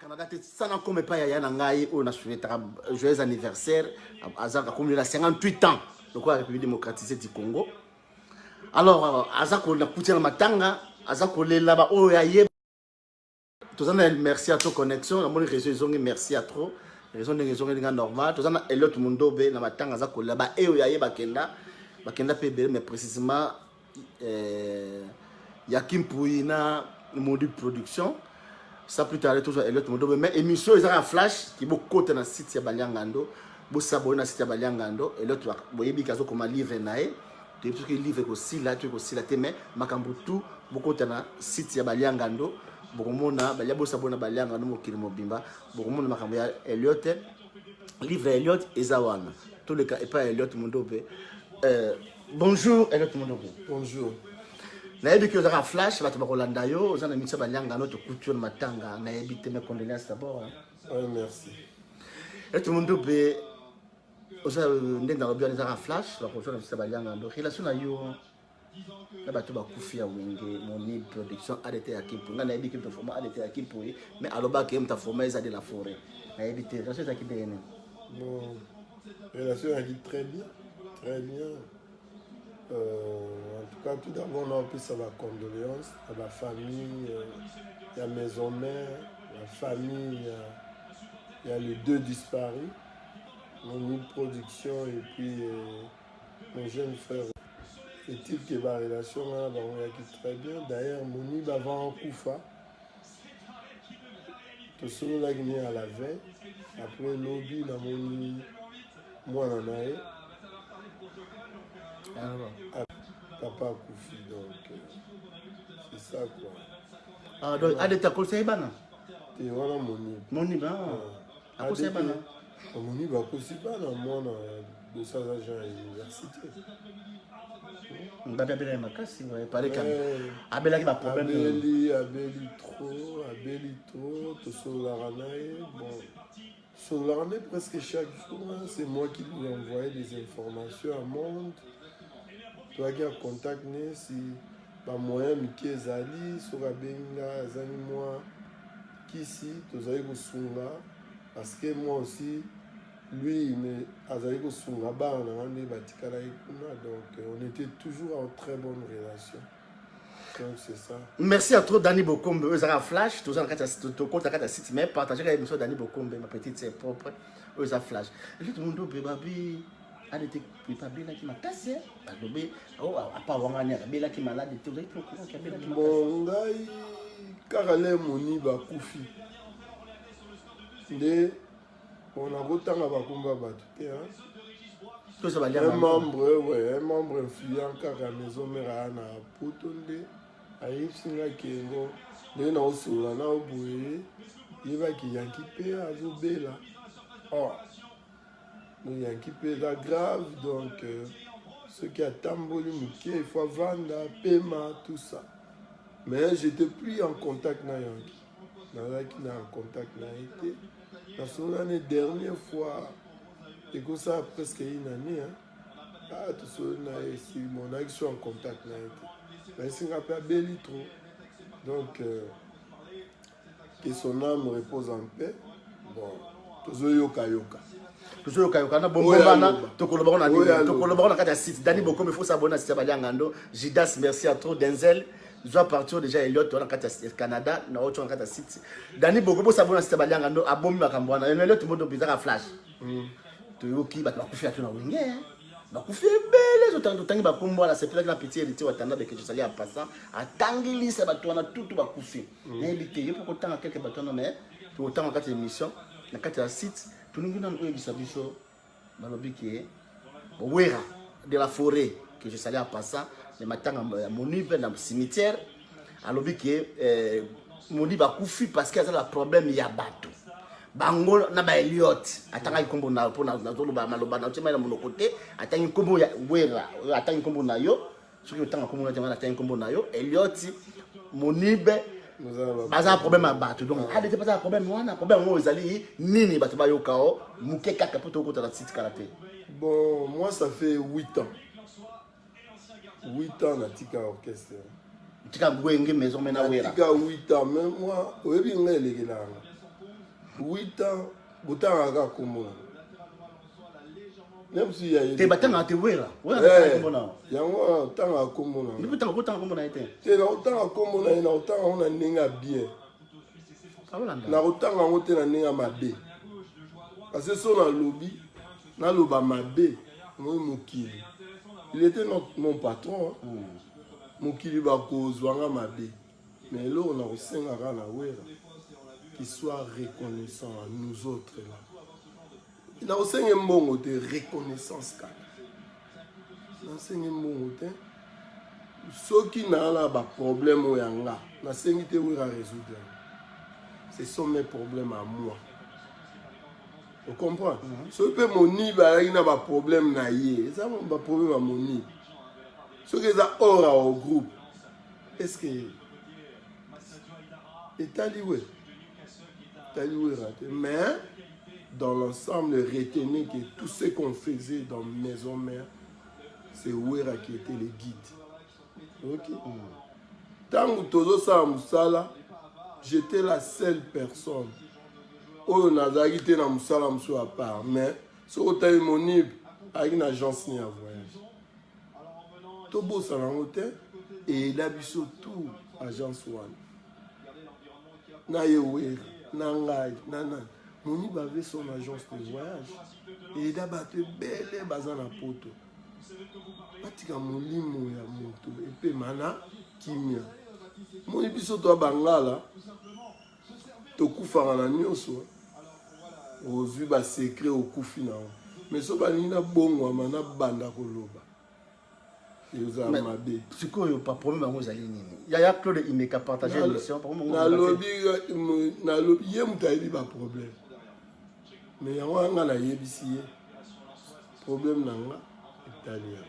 Canada, ça n'a comme pas y a nangai on a souhaité joyeux anniversaire Azaka comme il a 58 ans donc la République démocratique du Congo. Alors Azaka on a poussé la matanga Azaka les là-bas oh ya tous en merci à toi connexion la bonne raison merci à trop raison de raison normal tous en Elliot Mundobe na matanga Azaka là-bas et ya bakenda PB mais précisément Yakim Pouina module production. Ça plus tard toujours Elliot Mundobe mais émission ils ont un flash qui beaucoup côté dans site ya Baliangando bo s'abonner na site ya Baliangando Elliot boyebi kazo comme livre nae tu peux que livre aussi là tu aussi là mais makambo tout beaucoup dans site ya Baliangando bokomona balia bo s'abonner Baliangando mokili mobimba bokomona makambo ya Elliot livre Elliot ezawana tous les cas et pas Elliot Mundobe bonjour Elliot Mundobe bonjour. Naebi que ça flash va te Rolanda yo za na mitsa balianga notre culture matanga naebi te mes condoléances d'abord. Oui, merci. Et tout le monde be oza ndenda lo bien za flash va ko na mitsa balianga ndo relation na yo na bato ba kufia wenge moni production arrêté à Kimpo nga naebi que performance arrêté à Kimpo mais aloba que mta former de la forêt naebi te relation za ki bene. Bon, relation a dit très bien, très bien. En tout cas, tout d'abord, on a appris ça ma condoléance à la famille, la maison mère, la famille, il y a les deux disparus, mon production et puis mon jeune frère. Est-il que ma relation là, on a qui très bien. D'ailleurs, mon île avant en Koufa, tout ce là qui est à la veille, après l'obi, dans mon île, moi en ai. Papa Koufi, donc c'est ça quoi. Ah donc adeta conseil bana. Et voilà moni. Moni ba. A conseil bana. Moni ba conseil bana moi de 200 agents à l'université. Mbaba bela makasi ouais parler quand abela qui va problème abeli trop to solaranae bon solaranae presque chaque jour hein, c'est moi qui lui envoyais des informations à monde. Toi qui as contact si ba moyen Mickey Zali sur Benga Zani moi qui si tu as sunga parce que moi aussi lui mais azali ko sunga ba on a batikala ikuna donc on était toujours en très bonne relation. Donc c'est ça. Merci à toi Dani Bokombe eux ça flash tous en to compte à site mais partager avec monsieur Dani Bokombe ma petite c'est propre eux ça flash et tout le monde be babi elle était pas bien là qui m'a cassé adobé oh à part wangani bela qui malade tout ça pour comment qui bela qui m'a cassé bon ngai karale moni ba kufi de on a retanga ba kumba bato te hein tout ça va dire un membre influent kaka maison mère na potonde ayipsinga kengo de na osula na oboye yeba ki yanki pe azobela oh il y a un qui peut être grave, donc ceux qui attendent il faut vendre, paiement, tout ça. Mais j'étais plus en contact avec Yanki. Dans la qui n'a en contact avec l'année dernière fois, et comme ça presque une année, hein. Ah, tout ça, si mon ex soit en contact avec Yanki. Mais c'est un peu belle trop. Donc, que son âme repose en paix. Bon, tout ça, yoka. toujours kayokana bombana tokolobana tokolobana kata site Dani Bokombe il faut s'abonner à site Baliangando Jidas merci à toi Denzel je dois partir déjà Elliot on a kata Canada na autre on kata site Dani Bokombe s'abonner à site Baliangando abomi makambo na Elliot modo bizarre flash to yoki ba kufia tu na wenge ba kufia bele zo tangi ba kombo la c'est la petite héritier watanda be que je salais en passant a tangili ça ba to na tout ba kufia na éviter il faut que tant quelques bâtons mais tout autant en kata émission na kata site tout le monde a biso balobi qui wera de la forêt que je salais en passant le matin à Monibe dans le cimetière alobi qui moni ba kufi parce qu'il y a un problème ya bato bango na ba Elliot atanga ikombo na pona na zolo ba maloba na chema na monokote atanga ikombo ya wera atanga ikombo na yo soki otanga kombo na chema atanga ikombo na yo Elliot Monibe baza problème à battre donc adete pas un problème wana problème moi ezali nini bato ba yokao muke kaka poto ko ta site karaté. Bon moi ça fait 8 ans na tika orchestre tika gwenge maison mena wera tika 8 ans même moi oyebi ngele kelanga 8 ans botanga komona même si ya te batanga te wera yango tanga komona ni botanga kotanga komona ete te na otanga komona na otanga ona ninga bien na otanga ngo te na ninga mabe parce que son na lobby na loba mabe moi mokili il était mon patron mokili bakozwanga mabe mais là on a osengaka na wera qu'il soit reconnaissant à nous autres là. Il a aussi un mot de reconnaissance. Il a aussi un mot de ceux qui n'ont pas de problème au yanga, na sengité ou à résoudre. Ce sont mes problèmes à moi. Vous comprenez? Ceux qui ont des problème na yé, ça n'a pas problème à mon nid. Ceux qui ont aura au groupe, est-ce que Italioué, mais dans l'ensemble, retenez que tout ce qu'on faisait dans Maison Mère, c'est Wera qui était le guide. Ok. Tant que Tozo Samusala, j'étais la seule personne. Oh, Nazari était dans Moussala à part. Mais, ce que tu as eu mon livre, avec une agence ni à voyage. Tobo Salangote et Dabiso tout, agence One. Na Yewera, Nangai, Nanan. Moni avait son agence de voyage et il a battu belle bazana poto. Patika molimo ya moto et puis mana kimia. Moni biso to bangala to kufa na nyoso. Ozui ba secret au kufi na. Mais so ba nina bongo mana banda koloba. C'est quoi pas problème à vous allez il y a Claude il n'est qu'à partager l'émission pour moi. Na lobby yem taïbi pas problème. Mais il y a un problème italien.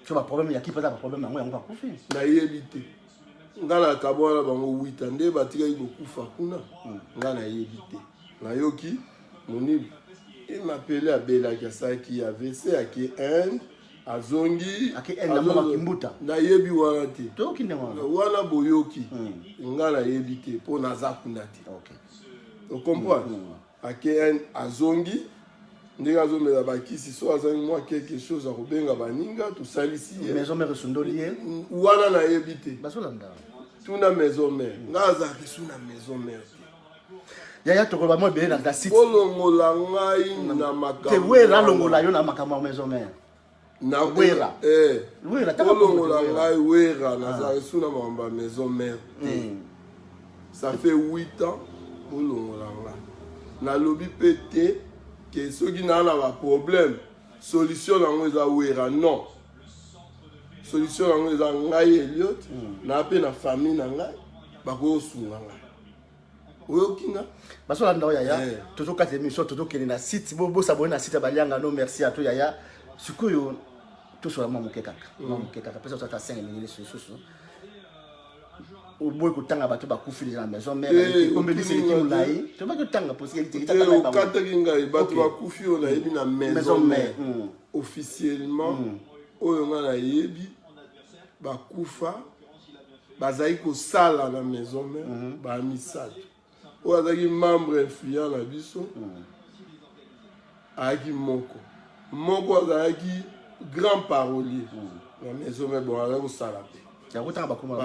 Tu as problème, il y a qui peut avoir problème, on va couper. Na yebite. Ngana kabona bango 8 ans de batika ikokufa kuna. Ngana yebite. Na yoki moni il m'appelait à Bela Kasaki avait c'est à qui un azongi na yebi wana te. To ki ndema wana boyoki. Ngana yebite po na zakuna te. OK. On comprend. Aken azongi ndinga zomela bakisi so azangi moi quelque chose à kobenga baninga to salisi maison mère sondolier wana na yebite basolanda tuna maison mère ngaza kisuna maison mère yaya to ko ba mo be na da site olongola ngai na makambo te wera longola yo na makambo maison mère na wera wera ta olongola ngai wera na za kisuna mamba maison mère ça fait 8 ans olongola ngai na lobby pété que ceux qui n'ont pas de problème solution nango eza wera non solution nango eza ngai Elliot na pe na famille na ngai bako sunga ngai oyokinga basola ndo yaya toto kate émission toto kene na site bo s'abonner na site balianga no merci à toi yaya sikoyo to so mama mukeka pesa ça ta 5 minutes sur au bout que tanga bato bakufi dans la maison mère comme dit c'est qui moulai tu vas que tanga possibilité ta tanga ba katinga bato bakufi on a yebi na maison mère officiellement oyo ngana yebi bakufa bazai ko sala na maison mère ba misal o azaki membre influent na biso aki moko azaki grand parolier na maison mère bon ala ko sala pe ya ko tanga bakuma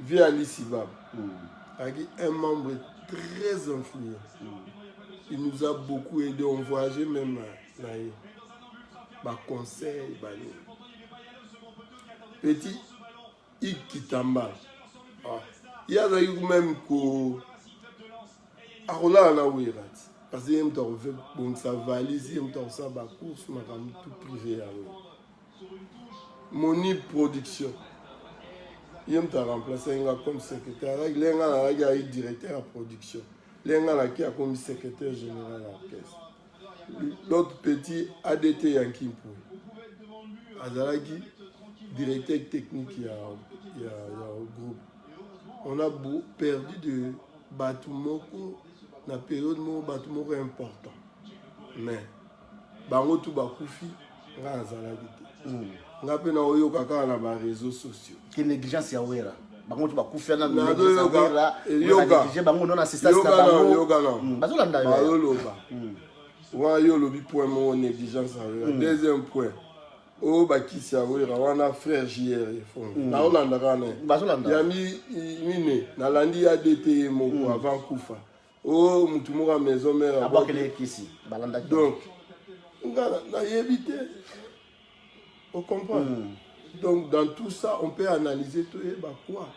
via Alice Bab, avec un membre très influent. Il nous a beaucoup aidé, on voyageait même là. Conseil, petit Ikitamba. Il y a même que Arola na Wirat. Parce qu'il y a une sa valise, il y a une course, tout privé. Moni Production. Il a remplacé comme secrétaire. Il a été directeur de production. Il a comme secrétaire général de l'orchestre. L'autre petit ADT Yankimpo. Azalaki, directeur technique au groupe. On a perdu de Batumoko dans la période où Batumoko est important. Mais, Bango tout Bakoufi, Azalaki. On a pu na réseaux sociaux. Quelle négligence ya wera. bango tu bakufa na yoga bango non assistance na bango yoga non bazolanda bazoloba wa yo lobi point mo négligence avec deuxième point o bakisi awera wana frère JR fond na olanda kana bazolanda ya mine na landi ya DT moko avant kufa o mutu moko maison mère abakele kisi balanda donc na yebite on comprend. Donc dans tout ça, on peut analyser tout et bah quoi.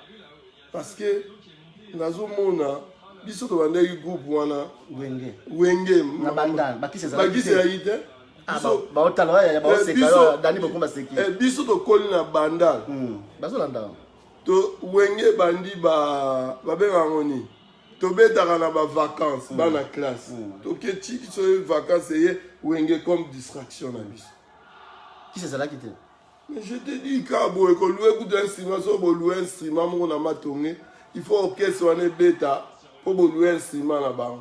Parce que nazo mona biso to banda groupe wana wenge na banda bakise yite ba otala ya ba seka dani bokomba seki biso to koli na banda bazolanda to wenge bandi ba benga ngoni to betaka na ba vacances bana classe to keti so vacances ye wenge comme distraction na biso. Qui c'est ça là qui était? Mais je te dis, quand vous louez un instrument, si vous louez un instrument, il faut que ce soit un bêta pour vous louer un instrument là-bas.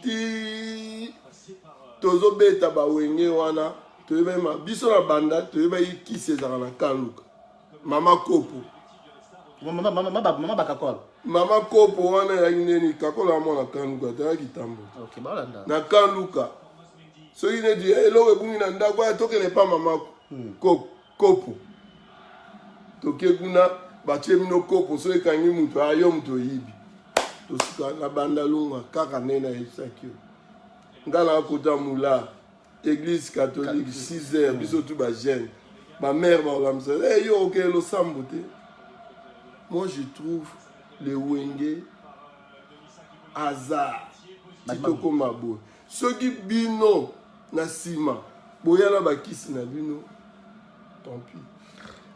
Si tozo bêta ba wenge wana, tu veux même biso la banda, tu veux même qui c'est ça na kaluka. Mama Kopo. Mama bakakol. Mama Kopo wana ya nini kakola mona kaluka, ta kitambo. OK, ba landa. Na kaluka. So il est dit, hello, et vous n'avez pas toqué pas maman Kopo. Toqué Guna, Bachemino Kopo, so il kangi muto, ayom to yibi. To suka na banda lunga, kaka nena yisakyo. Ngala kota moula, église catholique, 6h, biso tout ba jeune. Ma mère va comme ça, hey yo, ok, lo sambote. Moi je trouve les wenge hasard. Kitoko mabo. Ceux qui bino na sima boyala bakisi na bino tant pis.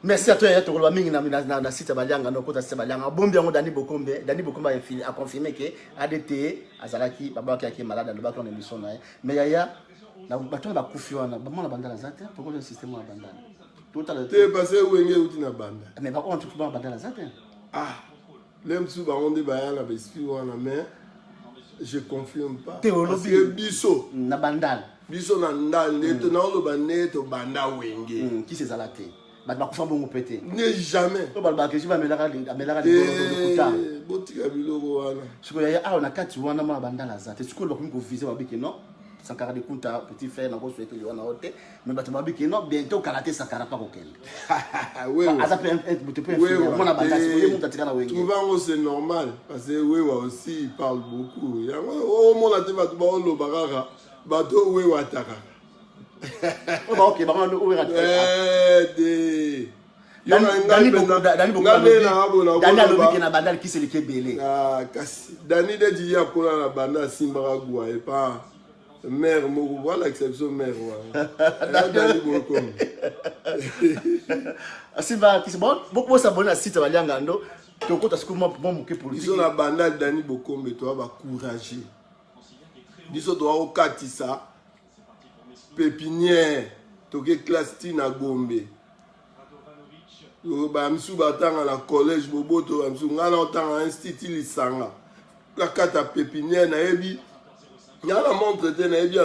Merci à toi et à toi mingi na site balianga no kota site balianga bombi yango Dani Bokombe a confirmé que ADT azalaki baba ki malade le baki on émission na mais yaya na bato ba kufi wana ba mona bandala zate pourquoi le système na bandala tout à l'heure te passé wenge uti na banda mais ba on tout ba bandala zate même si ba on de ba yana ba esprit wana mais je confirme pas parce que biso na bandala biso na ndal neto na oloba neto banda wenge qui c'est ça la té ba kufa bongo pété ne jamais to ba que je vais amelaka de kuta botika biloko wana siko ya na kati wana ma bandala zate siko ba ko viser ba biki non sankara de kuta petit frère na ko souhaiter le wana hote mais ba biki non bientôt kalaté sankara pas kokende oui asa peut mona bandala siko monta tika na wenge souvent c'est normal parce que wewa aussi il parle beaucoup o mona te ba ba lo bagara bato wewa taka ok ba on ouvrir Dani Bokombe na bandal qui c'est le kebele kasi Dani de dit ya kola na banda simbara gwa et pas mère moko voilà exception mère Dani Bokombe Simba qui c'est bon beaucoup s'abonner à site balianga ndo to kota siku mo moke politique biso na bandal Dani Bokombe to ba courager biso to au katisa pépinière to ke classe tina Gombe ba msu batanga na collège Boboto msu ngana otanga institut Lisanga la kata pépinière na yebi yala montre te na yebi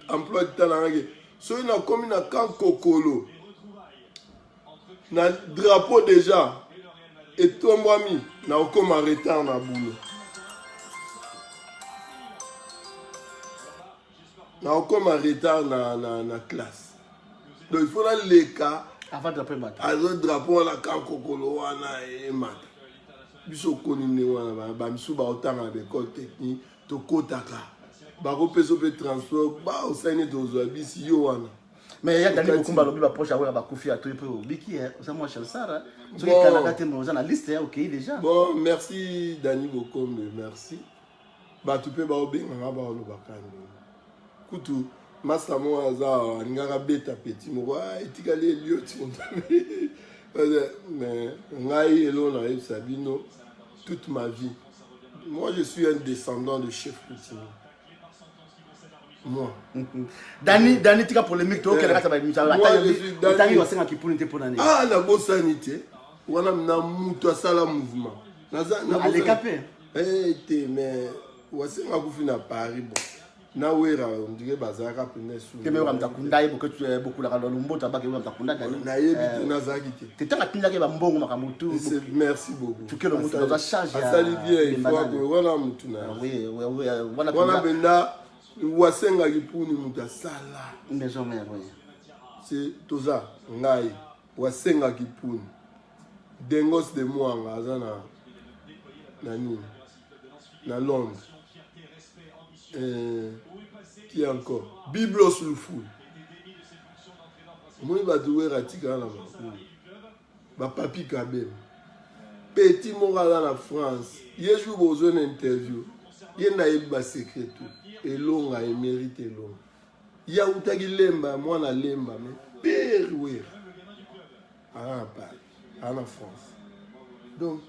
emploi de temps na ngé so ina komi na kan kokolo na drapeau déjà et tombwami na okoma retard na boulot na okoma retard na classe donc il faut là les cas avant de après matin alors drapeau la kan kokolo wana e mata biso konine wana ba misu ba otanga be école technique to kotaka ba ko peso pe transport ba osane to zo bisi yo wana mais ya Dani Bokombe lobi ba proche awa ba kufi à toi pour biki ça moi cher Sara so ki Canada te mo na liste OK déjà bon merci Dani Bokombe merci ba tu peux ba obenga ba lo bakando kutu Masa mo aza ngaka beta petit mo etikali elioti mais ngai elona et Sabino toute ma vie moi je suis un descendant de chef Poutine moi Dani tika polémique to kela kata ba misa atali wasenga kipunite ponani la bosanité wana na mutu asala mouvement na lekapé te mais wasenga kufina Paris bon na wera on dirait bazaka pene sou que même ramta kunda beaucoup beaucoup la kalombo tabaki ramta kunda na yebi na zakite teta tinda ke ba mbongo makamutu merci beaucoup tout que le monde doit changer asali bien il faut que wana mutu na oui wana benda wasenga kipuni mutu asala maison mère oui c'est toza ngai wasenga kipuni dengos de mwanga azana nani na Londres qui encore Biblos Lufou moi va douer ratika là ba papi Kabem petit moral dans la France hier jour besoin d'interview il na yeba secret tout et long a mérité long ya utaki lemba moi na lemba mais perwe ah pas en France donc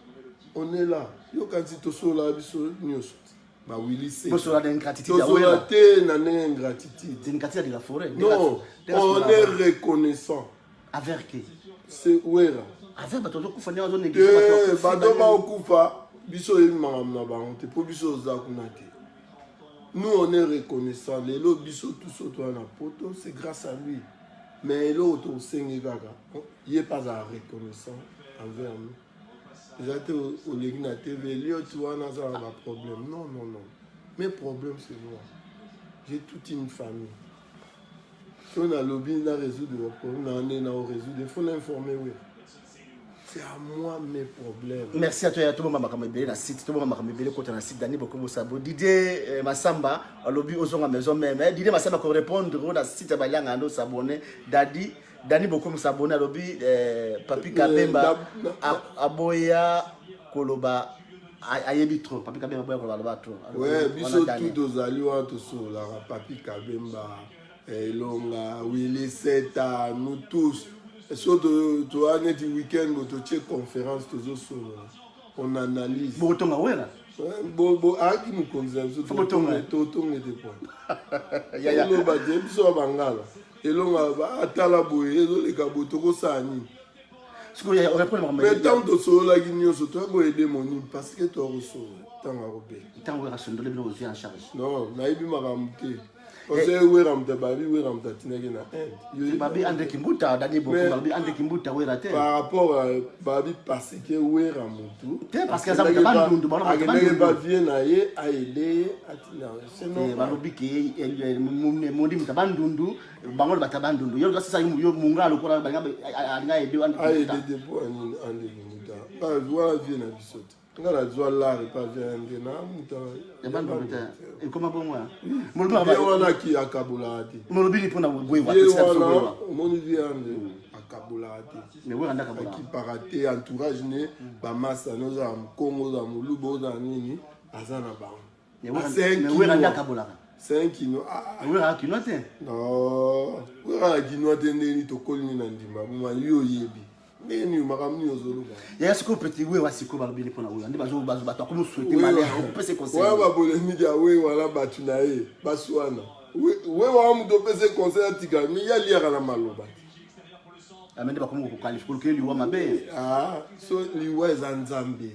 on est là yo quand tu so la biso nyos ba Willy c'est bosola d'ingratitude ya wera te na ingratitude d'ingratitude de la forêt non on est reconnaissant avec qui c'est wera avec bato kufa ne wazo négliger bato ba okufa biso imam na bango te po biso za kuna te nous on est reconnaissant les lo biso tout so toi na poto c'est grâce à lui mais l'autre sengi gaga il est pas reconnaissant envers nous. J'étais au Légna TV, tu vois, on a un problème. Non. Mes problèmes, c'est moi. J'ai toute une famille. Si on a lobby, on a résolu le problème, on a résolu. Il faut l'informer, oui. C'est à moi mes problèmes. Merci à toi, tout le monde m'a bien la site, tout le monde m'a bien côté la site Dani beaucoup Sabo. Didier Massamba, à lobby aux gens à maison même. Didier Massamba pour répondre au la site Bayang Ando s'abonner. Dani beaucoup s'abonner à lobby Papi Kabemba Aboya Koloba ayebi trop. Papi Kabemba Aboya Koloba trop. Ouais, biso tout aux alliés tout sur la Papi Kabemba Elonga Willy Seta nous tous. So tu as net week-end tu conférence toujours sur on analyse botonga wela bo aki mu conserve so botonga de point ya lo ba dem so bangala elonga ba atala boye ezo le kabotoko sani siko ya répondre mais tant de so la ginyo so toi boye de moni parce que tu reçois tant à robé tant wera sondole bino aussi en charge non na ibi makamte Ose wera mtababi wera mtatinage na end. Babi ande kimbuta dani boko babi ande kimbuta wera te. Par rapport à babi parce que wera mutu. Te parce que ça mta bandundu balo mta bandundu. Ba vient na ye a aider atina. Sinon balobi ke mundi mta bandundu bangol bata bandundu. Yo sasa yo mungalo ko banga nga aider ande. Aider de po ande muta. Ba voix vient na bisote. Ngala zwa la pas vient na muta. Ya bandundu te. Et comment bon moi? Molobi wana ki akabula ati. Molobi ni pona bwewa te sa so. Moni viande akabula ati. Mais wera ndaka kabula. Ki paraté entourage ne ba massa no za Congo za mulubo za nini azana ba. Mais wera ndaka kabula. 5 kilo. Wera kilo te. Non. Wera kilo te ndeni to kolini na ndima. Buma yo yebi. Nini makamni ozolo ba. Ya siko petit we wasiko ba bili pona wula. Ndi bazo bato comme souhaiter malheur. On peut se conseiller. Ouais ba polémique ya we wala batu na ye. Baswana. We wa mu do pese conseil atika mi ya liara na maloba. Amende ba komo ko qualifier ko liwa mabe. Ah, so liwa za Nzambe.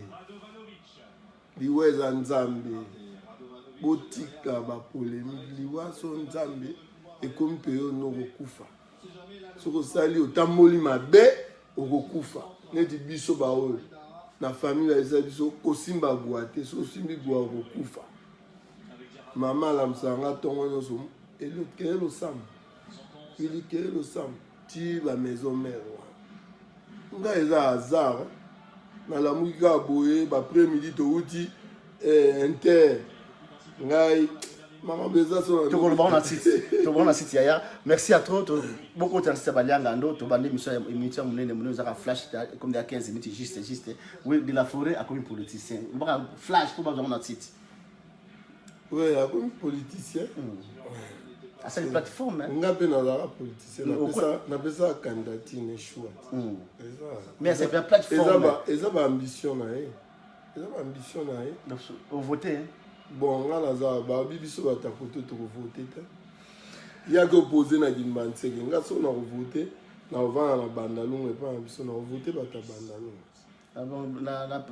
Liwa za Nzambe. Botika ba polémique liwa so Nzambe e comme peyo no kokufa. Soko sali otamoli mabe okokufa. Neti biso ba oyo. Na famille ya biso kosimba boate so simbi boa okokufa. Mama la msanga tongo nyoso elo kelo sam. Il kelo sam. Ti la maison mère. Nga eza hasard. Na la muka boye ba après-midi to uti inter. Ngai maman beza so to ko na site ya merci à toi beaucoup de site balianga ndo to bande émission munene munene za flash comme de 15 minutes juste oui de la forêt à comme politicien ba flash pour ba na site oui à comme politicien à cette plateforme nga pe na la politicien na pesa candidature choix mais c'est une plateforme eza ba ambition na donc au voter bon nga naza ba bibiso batakoto to voter ta ya ko poser na dimbanseke nga so na voter na vana na bandalungu pa biso na voter bata bandalungu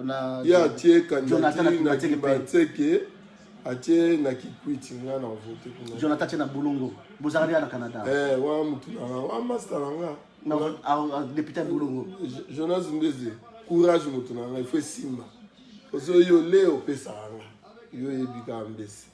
na ya tie candidature na dimbanseke atie na kikwiti nga na vote kuna Jonathan tena Bulungu bozali na Canada wa mutu na wa master nga na député Bulungu Jonas Ndeze courage mutu na nga il faut simba parce que yo leo pesa nga yo ebika mbesi.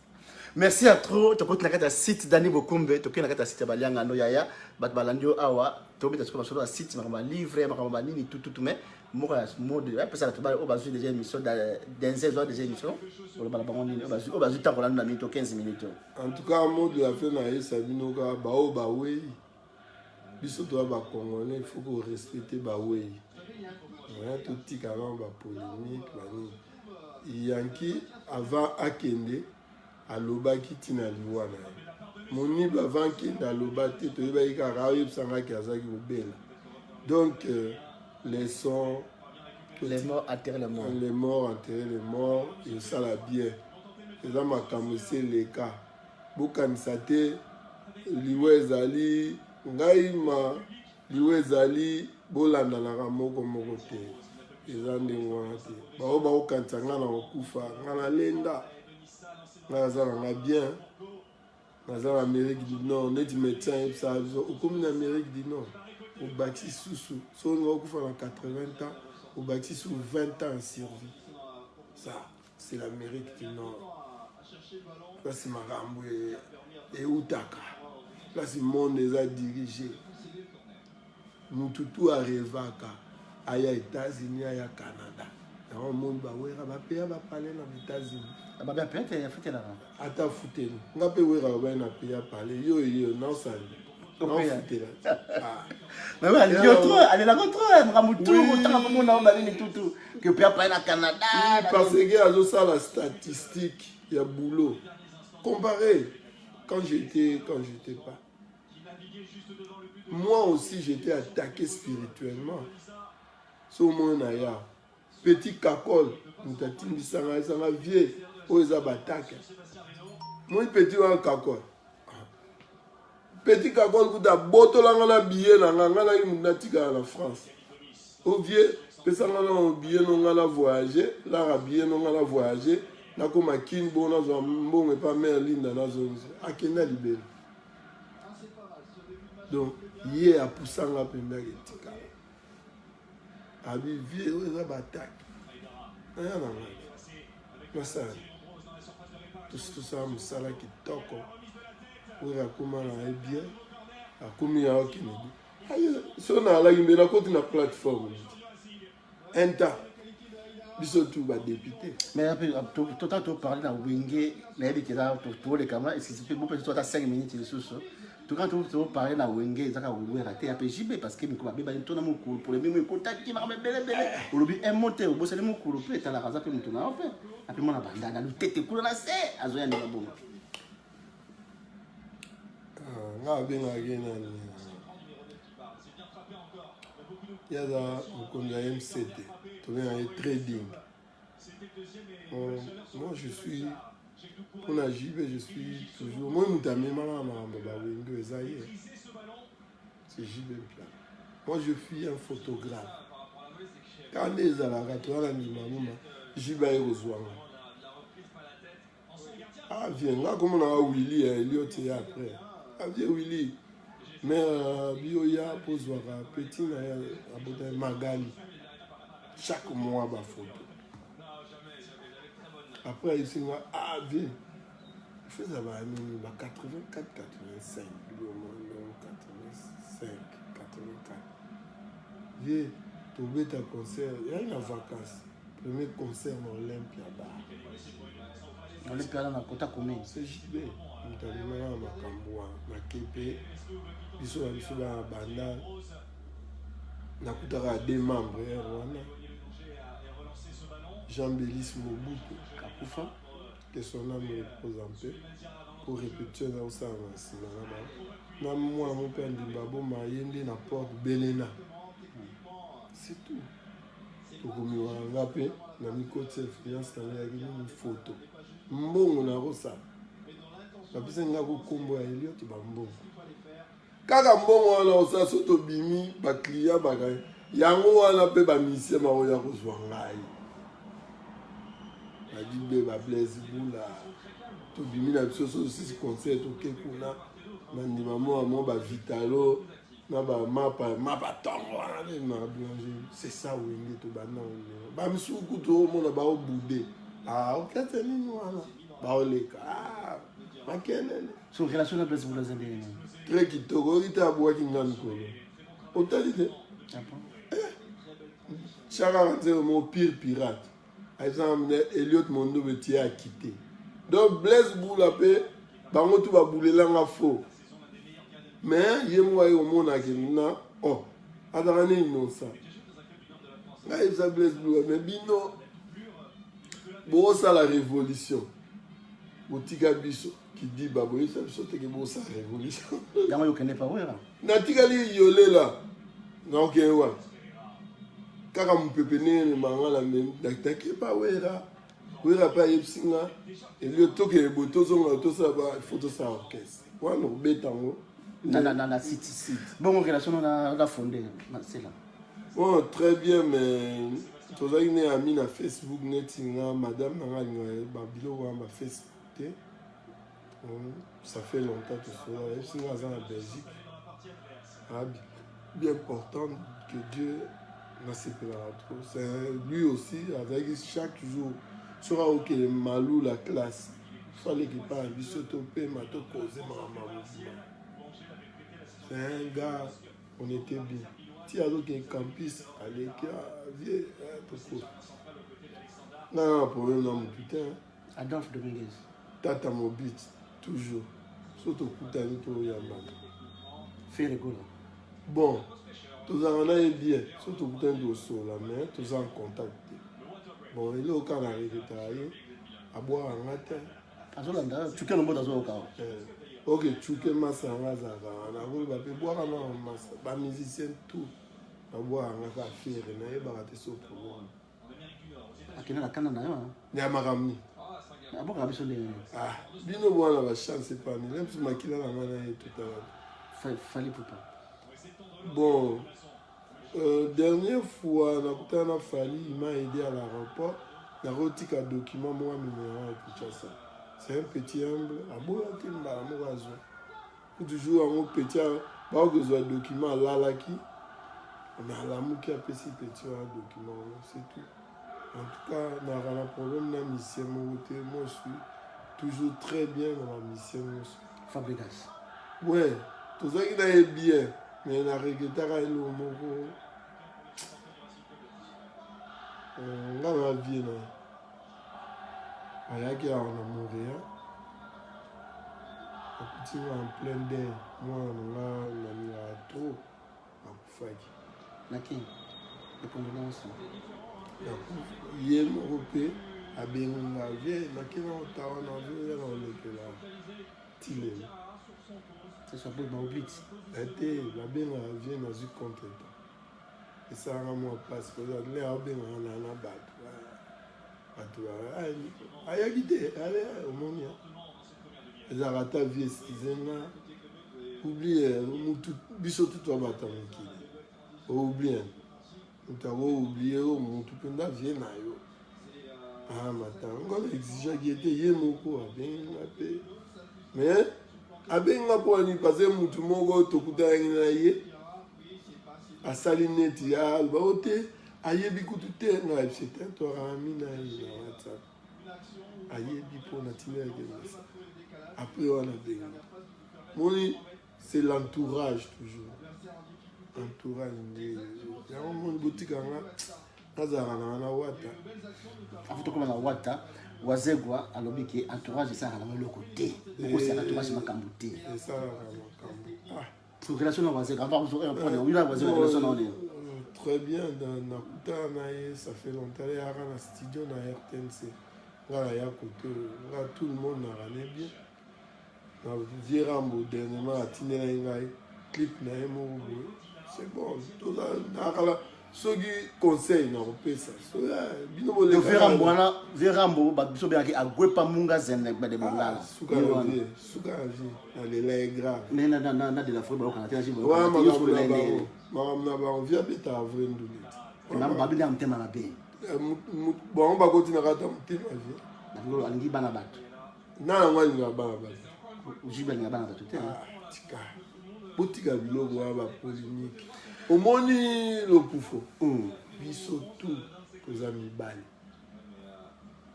Merci à trop. Tu peux te site Dani Bokumbe, tu peux te site Balianga no yaya, bat balandio awa, tu peux te sur le site, ma livre, ma nini tout mais moi mode, parce que tu vas au basu des émissions dans ces heures des émissions, pour le balabango ni au basu tant qu'on a mis 15 minutes. En tout cas mode la fin na Sabino ka bao bawe. Biso to ba congolais, il faut qu'on respecte bawe. Ouais, tout petit avant ba polémique, bani. Yanki avant akende alobaki tina liwa na moni bavanki na lobate to yeba ka rayo sanga ki azaki obela donc les sons les morts enterrent les morts et ça la bien eza makambo se leka bokanisa te liwa ezali ngai ma liwa ezali bolandanaka moko te eza ndenge wana te bao baokanisa nga na kokufa nga na lenda nga bien dans l'Amérique du Nord net médecin ça au comme en Amérique du Nord au bâti sous son on a 80 ans au bâti sous 20 ans en survie ça c'est l'Amérique du Nord là c'est Marambo et Utaka là c'est le monde déjà dirigé nous tout arrivaka aya États-Unis aya Canada dans le monde ba wera ba pays ba parler dans les États-Unis ba bien peut-être ya fute là ata fute nga pe wera ba na pays parler yo non ça non fute là mais ouais yo trop aller là contre Mramutu autant comme on a ba ni tout que pays parler na Canada parce que azo ça la statistique il y a boulot comparé quand j'étais pas moi aussi j'étais attaqué spirituellement so mon aya petit kakol mutati bisanga isanga vie oza bataka moi petit wa kakol kuda botolanga na billet na nga na munatika na France au vieux pesanga na billet no nga na voyager la billet no nga na voyager na koma kinbo na zo mbongo pa merlinda na zonzi akenda libele donc hier a poussanga pembe etika abi vie oza bataka aya na nga masala tout ça musala kitoko oyo akoma na bien akomi ya okende so na alaki mbe na koti na plateforme enta biso tu badépute mais total to parler na wenge nayebi keza tolekama esisipe bo peut-être ata 5 minutes lisusu quand tu parles na wenge ezaka wenge raté ya PJB parce que miko babeba ntona mokulu pour le même écoutaki ma belle olobi un moteur bosale mokulu pe tala kaza pe mutuna ope api mona banda na lutete kula na se azoya ndeba bongo nga benga gena ni yaza mkonda MCT to benga trading moi je suis pour la JB, je suis toujours. Moi, je c'est JB. Moi, je suis un photographe. Quand les JB est aux ah, viens, là, comme on a Willy, Elliot et après. Ah, viens, Willy. Mais, Bioya, Pozwara, Petit, Magali. Chaque mois, ma photo. Après, il s'est dit, ah, viens. Je faisais 84, 85, 85, 84. Viens, trouver ta concert. Il y a une vacance. Premier concert dans l'Olympia Bar. L'Olympia dans la Kota Kome. C'est JB. Nous avons ma Kamboua, ma Kepe. Ils sont dans la banda. Nous avons des membres. Jean-Bélis Mobutu. Kakufa. Que son âme repose en paix pour répéter dans ça. Moi, mon père dit Babo m'a yende na porte Belena. C'est tout. Pour que je rappelle, na mikote influence na une photo. Mbongo na rosa. La personne n'a pas combo à Elliot ba mbongo. Kaka mbongo wana osa soto bimi ba client ba yango wana pe ba mission ma oya kozwa ngai. Badibe ba Blaise Boula to bimina biso aussi concert to kekuna na ndimamo amo ba Vitalo na ba mapa tongo na boulangerie. C'est ça wenge to bana on ba misuku to mona ba obude okete nini wana ba oleka makene so relation na Blaise Boula zende très kitoko ita boaki ngani ko otalite chaka kanze mon pire pirate par exemple Elliot Mondo betie a quitté donc Blaise Boula pe bango tu ba boulela nga faux mais yemwa yo mona kina oh adana innocent nga isa Blaise Boula mais bino bo ça la révolution botika biso qui dit baboye ça biso te ke bo ça révolution yango yo kende pa wera natikali yolela donc wa kaka mupepene mangala même dakitaki pa wera pa yepsinga elio toke botozonga tosaba photo sa orchestre wana obetango na city bon relation na fondé c'est là bon très bien mais tozaki ne ami na Facebook netinga madame nanga babilo wa ma Facebook ça fait longtemps que cela yepsinga za na Belgique bien important que Dieu n'a pas trop. C'est lui aussi avec chaque jour sera ok malou la classe. Soit l'équipe a vu se toper mato causer maman. C'est un gars on était bien. Si à d'autres campus allez qui a vieux pourquoi. Non problème non putain. Adolphe Dominguez. Tata Mobit toujours. Surtout Koutani to Yamba. Fait rigolo. Bon, tous en a bien, surtout que tu es sur la main, tous en contact. Bon, il est au cas à boire en matin. Tu es le mot dans le cas. Ok, tu es massa en hasard. On a voulu boire en masse. Les musiciens, tout. À boire en hasard, faire, et on a raté ce programme. Il y a Canada. Il y a Marami. Ah, Bino Bois la chance, c'est pas même si ma kila la main tout à l'heure. Fallait pas. Bon, dernière fois, on a fallu, il m'a aidé à l'aéroport. Il a retiré un document, moi, c'est un petit humble. À bout, toujours un petit document là qui. On a l'amour qui a fait ce petit document, c'est tout. En tout cas, on a un problème dans la mission. Moi, je suis toujours très bien dans la mission. Fabregas. Ouais, tout ça qui est bien. Mais on a regretté à l'eau. On a vie. On a qui a Montréal. On est en plein d'air. Moi, on a mis à trop. À Koufaki. Naki. Les condoléances. Il y a un Européen. À Benga, viens, Naki na Ottawa, na vie, on est là. Tilé. C'est ça pour m'oublier. La Benga vient dans une compte. Et ça rend moi parce que les Benga on a battu. Aïe, guidé, allez, au monde. Les Arata vie, Zena. Oubliez, Bissot tout va battre. Oubliez. Nous avons oublié, mon tout le monde vient. Ah, matin, on exige qu'il y ait un mot à bien. Mais, à bien, on a passé mon tout le monde, tout le monde a saliné, il y a un beauté, a yebi tout le c'est un tour à mina, a yebi pour naturel. Après, on a bien. Mon, c'est l'entourage toujours. Entourage, il y a un monde boutique en là. Comme na wata wazegwa alobiki entourage ça na le côté ko c'est entourage makambuté ça pour relation na wazegwa va vous prendre oui la wazegwa relation na très bien dans nakuta na ça fait longtemps il y a un studio na RTNC ngala ya côté là tout le monde na rané bien na Virambo dernièrement atinela ngai clip na emo c'est bon tout ça na ceux qui conseillent n'a pas ça. Le Vérambo, biso bien a gwepa munga zen ba de mangala. Souka elle est grave. Mais na de la football quand tu vois. Ouais, maman na ba on vient beta avril nduni. Na ba bi am tema na be. Bon, on va continuer à attendre. Alingi bana bato. Non, moi, il n'y a pas de base. Jibel n'y a pas de bato. Tika. Botika biloko wa polémique. Au moni le poufo. Biso tout koza mibali.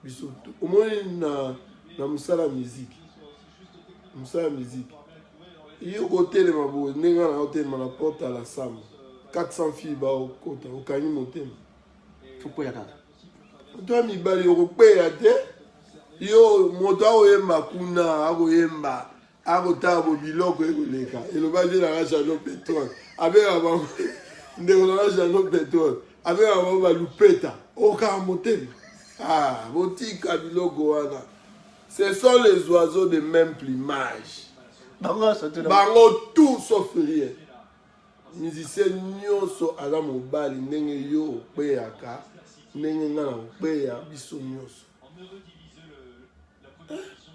Biso tout. Au moni na musala musique. Musala musique. Il au côté ma bo nenga na hôtel na porte à la Sam. 400 filles ba au kota au kani motem. Faut quoi ya ka. Toi mibali au pe ya te. Yo moto oyemba kuna akoyemba. Agotabo biloko ekoleka elobaje na chano pétrole avec avant ndeko chano pétrole avec avant ba lupeta oka motem botika biloko wana ce sont les oiseaux de même plumage bango tout sauf rien musicien nyonso ala mobali ndenge yo opeyaka ndenge nga na opeya biso nyonso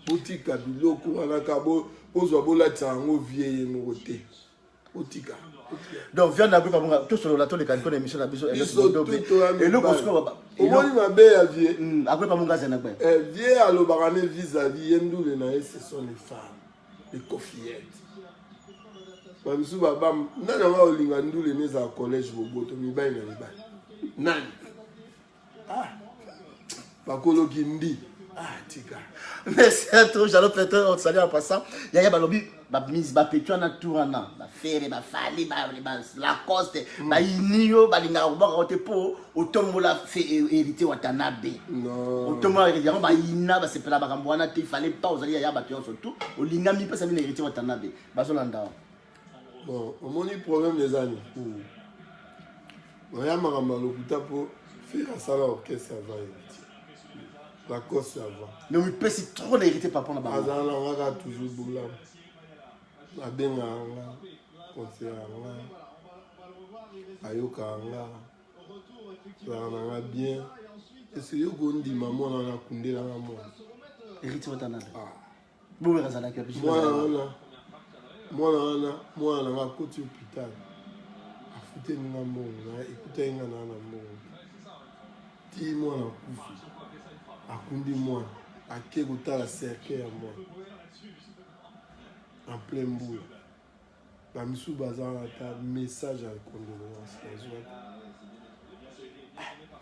botika biloko wana kabo ozo bola tsango vieille ngote botika donc viande agwe pabonga tout sur la tole kan ko émission na biso et le kosko baba omoni mabe ya vie agwe pabonga zena gbe vie alobaka ne vis-à-vis yendule na ce sont les femmes les cofillettes bamisu baba nana wa olinga ndule neza collège boboto mibai na mibai nani bakolo kindi tika. Merci à tous, j'allais faire un salut en passant. Yaya Balobi, ma mise, ma pétua na tourana, ma faire, ma fali, ma Lacoste, ma inio, ma linga, on va rentrer pour automne la fait hériter Watanabe. Non. Automne la ma ina, c'est pas la baramboana, il fallait pas aux alliés Yaya Batuan surtout. Au linga mi pas ça hériter Watanabe. Bazolanda. Bon, on a eu problème des années. On a maramba le kuta pour faire ça là orchestre avant. La cause avant. Mais oui, peut c'est trop d'hérité papa là-bas. Azan là on a toujours boulam. La benga là, concert là. Ayoka là. Ça on a bien. Et c'est yo gondi maman là na kunde là maman. Hérité Watanabe. Bon verra ça là que moi on a côté hôpital. Afute ni na mbongo, écouter nga na mbongo. Ti moi na kufi. Akundi moi, ake kotala cercle ya moi. En plein boule. La misu bazar ta message à condolence.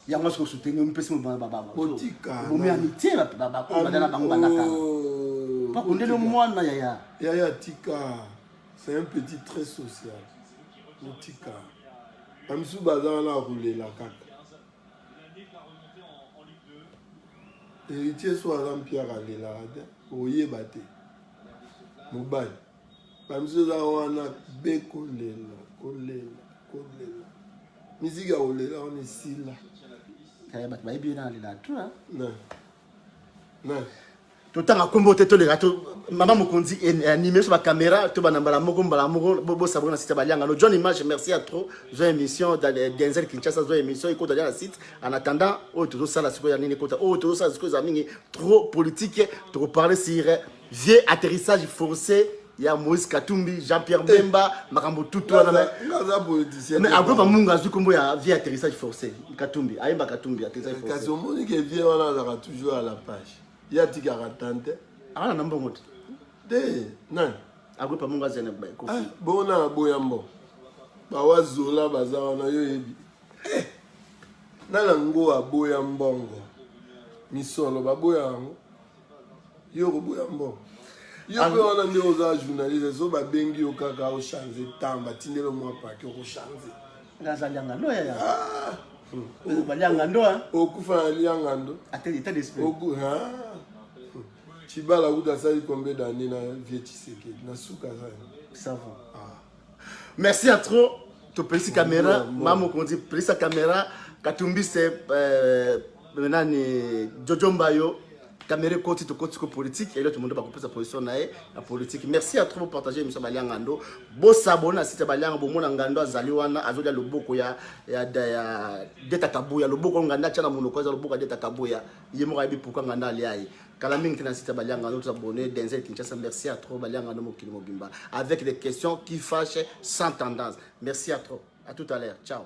Ya moi je soutenir un peu ce moment baba. Botika. Vous me amitié baba ko badana bango banaka. Pas on le moi na yaya. Yaya tika. C'est un petit très social. Botika. La misu bazar na rouler la kaka. Héritier soit Jean-Pierre Adelade, oye bate. Mobile. Bamso za wana be kolela. Musique olela on est ici là. Kaya bat ba bien dans la tout hein. Non. Tout temps combo te les gâteaux maman mokondi animé sur la caméra to banambala moko mbala moko bobo sabona site balianga no John Image merci à trop zo émission dans Denzel Kinshasa zo émission écoute dans la site en attendant o to ça la siko ya nini kota o to ça siko za mingi trop politique trop parler sur vieux atterrissage forcé ya Moïse Katumbi Jean-Pierre Bemba makambo tout na mais après ba munga zu kombo ya vieux atterrissage forcé Katumbi ayemba Katumbi atterrissage forcé kasi omoni ke vieux wana za toujours à la page. Il y a des garantantes. Ah, non, bon. Non. Agwe pa munga zene ba ko. Bona boyambo. Ba wazola bazawa na yo yebi. Nala ngo aboyambongo. Misolo ba boyango. Yo ko boyambo. Yo ko wana ndi oza journaliste so ba bengi o kaka o changer tamba tindelo mo pa ki o changer. Ngazalanga no ya. Balianga ndo hein. Okufa alianga ndo. État d'esprit. Oku Chibala uda sali combien d'années na Vietchiseke na suka ça va. Merci à trop. To pesi caméra, maman kondi pesi caméra, Katumbi c'est maintenant Jojo Mbayo. Caméra côté to côté politique et là tout le monde va couper sa position na la politique. Merci à trop pour partager émission Balianga ndo. Bo s'abonner à site Balianga bo mona ngando azali wana azolia loboko ya deta kabuya loboko nganda chana monoko za loboko deta kabuya yemo ka bi pourquoi nganda ali ai. Kala mingi na site Balianga ndo s'abonner Denzel Kinshasa merci à trop Balianga ndo mokili mobimba avec des questions qui fâchent sans tendance. Merci à trop. À tout à l'heure. Ciao.